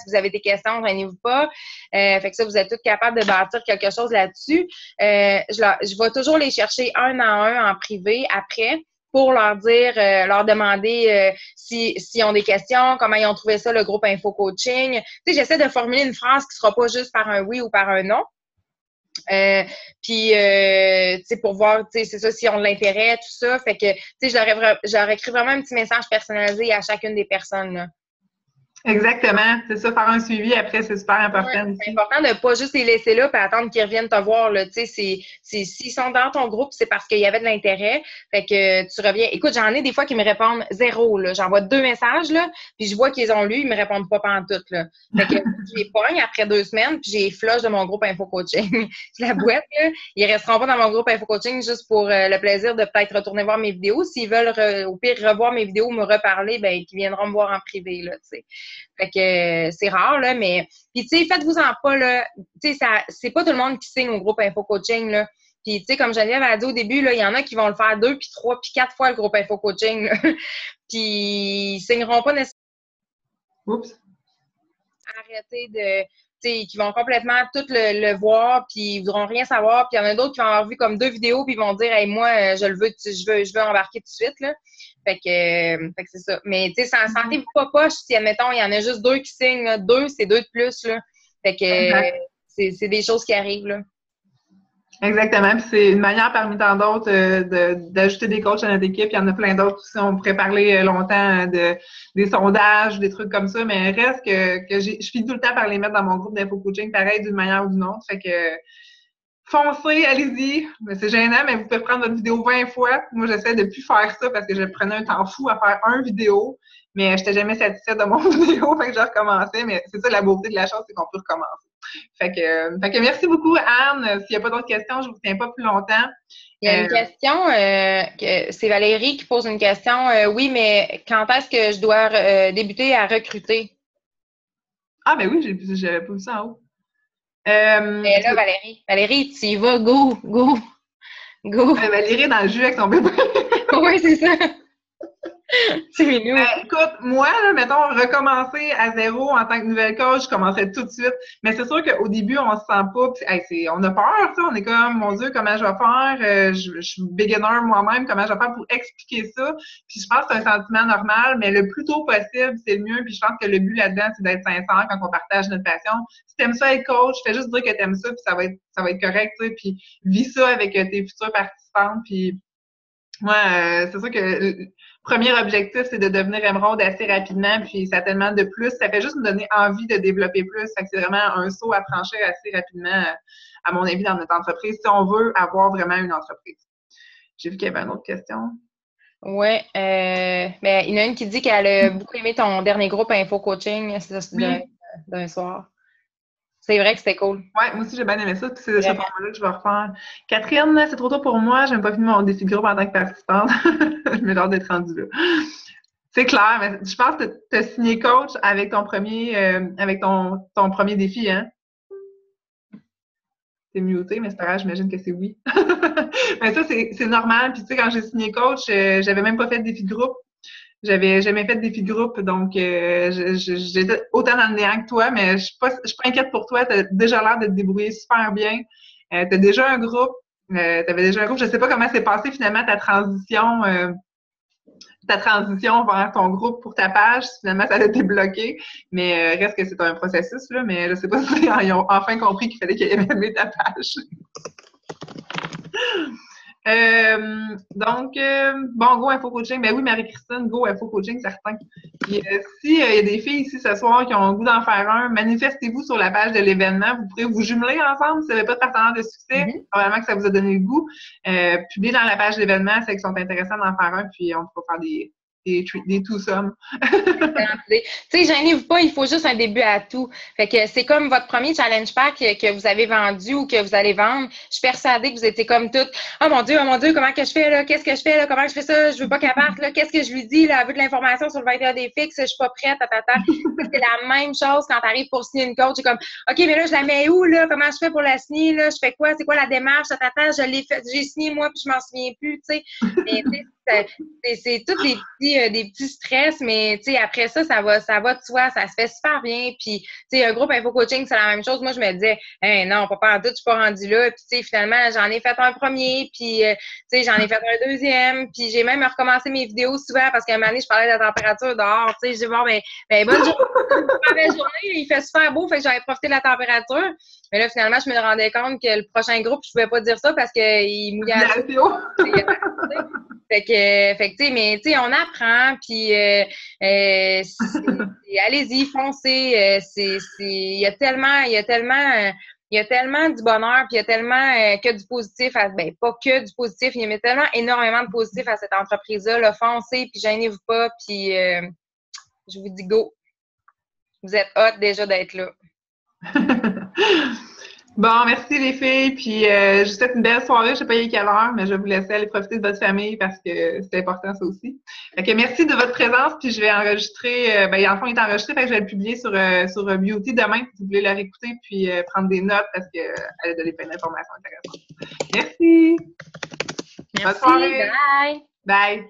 vous avez des questions, gênez-vous pas. Fait que ça, vous êtes toutes capables de bâtir quelque chose là-dessus. Je vais toujours les chercher un à un en privé après, pour leur dire, leur demander s'ils ont des questions, comment ils ont trouvé ça, le groupe Info Coaching. Tu sais, j'essaie de formuler une phrase qui sera pas juste par un oui ou par un non. Puis, tu sais, pour voir, tu sais, c'est ça, s'ils ont de l'intérêt, tout ça. Fait que, tu sais, je leur écris vraiment un petit message personnalisé à chacune des personnes, là. Exactement. C'est ça, faire un suivi après, c'est super important. Ouais, c'est important de pas juste les laisser là et attendre qu'ils reviennent te voir, là. Tu sais, s'ils sont dans ton groupe, c'est parce qu'il y avait de l'intérêt. Fait que tu reviens. Écoute, j'en ai des fois qui me répondent 0, là. J'envoie 2 messages, là, puis je vois qu'ils ont lu, ils me répondent pas pantoute, là. Fait que je les pogne après 2 semaines, puis j'ai flush de mon groupe Info Coaching. La boîte, là, ils resteront pas dans mon groupe Info Coaching juste pour le plaisir de peut-être retourner voir mes vidéos. S'ils veulent, au pire, revoir mes vidéos ou me reparler, ben, qu'ils viendront me voir en privé, là, tu sais. Fait que c'est rare, là, mais... Puis, tu sais, faites-vous-en pas, là. Tu sais, c'est pas tout le monde qui signe au groupe Info Coaching, là. Puis, tu sais, comme Geneviève a dit au début, là, il y en a qui vont le faire 2, puis 3, puis 4 fois le groupe Info Coaching, là. Puis, ils signeront pas nécessairement. Oups. Arrêter de... qui vont complètement tout le voir, puis ils ne voudront rien savoir. Puis il y en a d'autres qui vont avoir vu comme 2 vidéos, puis ils vont dire hey, moi, je veux embarquer tout de suite. Là. Fait que c'est ça. Mais tu sais, sentez-vous pas poche si, admettons, il y en a juste 2 qui signent. Là. 2, c'est 2 de plus. Là. Fait que c'est des choses qui arrivent. Là. Exactement. Puis c'est une manière parmi tant d'autres d'ajouter des coachs à notre équipe. Il y en a plein d'autres aussi. On pourrait parler longtemps des sondages, des trucs comme ça, mais reste que je finis tout le temps par les mettre dans mon groupe d'info-coaching, pareil, d'une manière ou d'une autre. Fait que foncez, allez-y. C'est gênant, mais vous pouvez prendre votre vidéo 20 fois. Moi, j'essaie de plus faire ça parce que je prenais un temps fou à faire un vidéo, mais je n'étais jamais satisfaite de mon vidéo, fait que je recommençais. Mais c'est ça la beauté de la chose, c'est qu'on peut recommencer. Fait que merci beaucoup, Anne. S'il n'y a pas d'autres questions, je ne vous tiens pas plus longtemps. Il y a une question, c'est Valérie qui pose une question. Oui, mais quand est-ce que je dois débuter à recruter? Ah, ben oui, j'avais pas vu ça en haut. Et là, Valérie, tu y vas, go, go, go. Valérie dans le jus avec son bébé. Oui, c'est ça. C'est mignon. Écoute, moi, là, mettons, recommencer à zéro en tant que nouvelle coach, je commencerais tout de suite. Mais c'est sûr qu'au début, on se sent pas, on a peur, ça. On est comme, mon Dieu, comment je vais faire? Je suis beginner moi-même, comment je vais faire pour expliquer ça? Puis je pense que c'est un sentiment normal, mais le plus tôt possible, c'est le mieux. Puis je pense que le but là-dedans, c'est d'être sincère quand on partage notre passion. Si t'aimes ça être coach, fais juste dire que t'aimes ça, puis ça va être correct, tu sais. Puis vis ça avec tes futurs participants, puis ouais, c'est sûr que le premier objectif, c'est de devenir émeraude assez rapidement, puis ça tellement de plus. Ça fait juste nous donner envie de développer plus. Fait que c'est vraiment un saut à franchir assez rapidement, à mon avis, dans notre entreprise, si on veut avoir vraiment une entreprise. J'ai vu qu'il y avait une autre question. Oui, mais il y en a une qui dit qu'elle a beaucoup aimé ton dernier groupe Info Coaching d'un soir. C'est vrai que c'était cool. Oui, moi aussi, j'ai bien aimé ça. Puis c'est ce format-là que je vais refaire. Catherine, c'est trop tôt pour moi. J'aime pas fini mon défi de groupe en tant que participante. Je me l'air d'être rendue là. C'est clair, mais je pense que tu as signé coach avec ton premier défi, hein? C'est muté, mais c'est pas grave, j'imagine que c'est oui. Mais ça, c'est normal. Puis tu sais, quand j'ai signé coach, j'avais même pas fait de défi de groupe. J'avais jamais fait de défi de groupe, donc j'étais autant dans le néant que toi, mais je suis pas inquiète pour toi. Tu as déjà l'air de te débrouiller super bien. Tu as déjà un groupe. T'avais déjà un groupe. Je sais pas comment s'est passée finalement ta transition vers ton groupe pour ta page. Finalement, ça a été bloqué. Mais reste que c'est un processus, là, mais je sais pas si ils ont enfin compris qu'il fallait qu'ils aient ta page. Bon, go Info Coaching. Ben oui, Marie-Christine, go Info Coaching, certain. Puis si il y a des filles ici ce soir qui ont le goût d'en faire un, manifestez-vous sur la page de l'événement. Vous pourrez vous jumeler ensemble si vous n'avez pas de partenaire de succès. Probablement que ça vous a donné le goût. Publiez dans la page de l'événement ceux qui sont intéressants d'en faire un, puis on pourra faire des two-sommes. Tu sais, gênez-vous pas, il faut juste un début à tout. Fait que c'est comme votre premier challenge pack que vous avez vendu ou que vous allez vendre. Je suis persuadée que vous étiez comme toutes. Oh mon Dieu, comment que je fais là? Qu'est-ce que je fais là? Comment je fais ça? Je veux pas qu'elle parte là. Qu'est-ce que je lui dis là? Elle veut de l'information sur le 21 des fixes. Je suis pas prête. C'est la même chose quand tu arrives pour signer une coach. C'est comme, OK, mais là, je la mets où là? Comment je fais pour la signer là? Je fais quoi? C'est quoi la démarche? Je l'ai fait. J'ai signé moi puis je m'en souviens plus, tu sais. Mais c'est tous des petits stress, mais tu sais, après ça va de soi, ça se fait super bien. Puis, tu sais, un groupe Info Coaching, c'est la même chose. Moi, je me disais, hey, non, pas en tout, je suis pas rendue là. Puis, tu sais, finalement, j'en ai fait un premier, puis, tu sais, j'en ai fait un deuxième. Puis, j'ai même recommencé mes vidéos souvent parce qu'à un moment donné, je parlais de la température dehors. Tu sais, je dis, bon, ben bonne journée, il fait super beau, fait que j'avais profité de la température. Mais là, finalement, je me rendais compte que le prochain groupe, je pouvais pas dire ça parce qu'il mouillait à Fait que tu sais, mais tu sais, on apprend, puis allez-y, foncez. Il y a tellement du bonheur, puis il y a tellement que du positif, pas que du positif, il y a tellement énormément de positif à cette entreprise-là. Là, foncez, puis gênez-vous pas, puis je vous dis go. Vous êtes hot déjà d'être là. Bon, merci les filles, puis je vous souhaite une belle soirée. Je ne sais pas quelle heure, mais je vais vous laisser aller profiter de votre famille parce que c'est important ça aussi. Fait que merci de votre présence, puis je vais enregistrer, en fond il est enregistré, fait que je vais le publier sur Beauty demain, si vous voulez la réécouter, puis prendre des notes parce qu'elle a donné plein d'informations intéressantes. Merci! Merci, bonne soirée. Bye! Bye!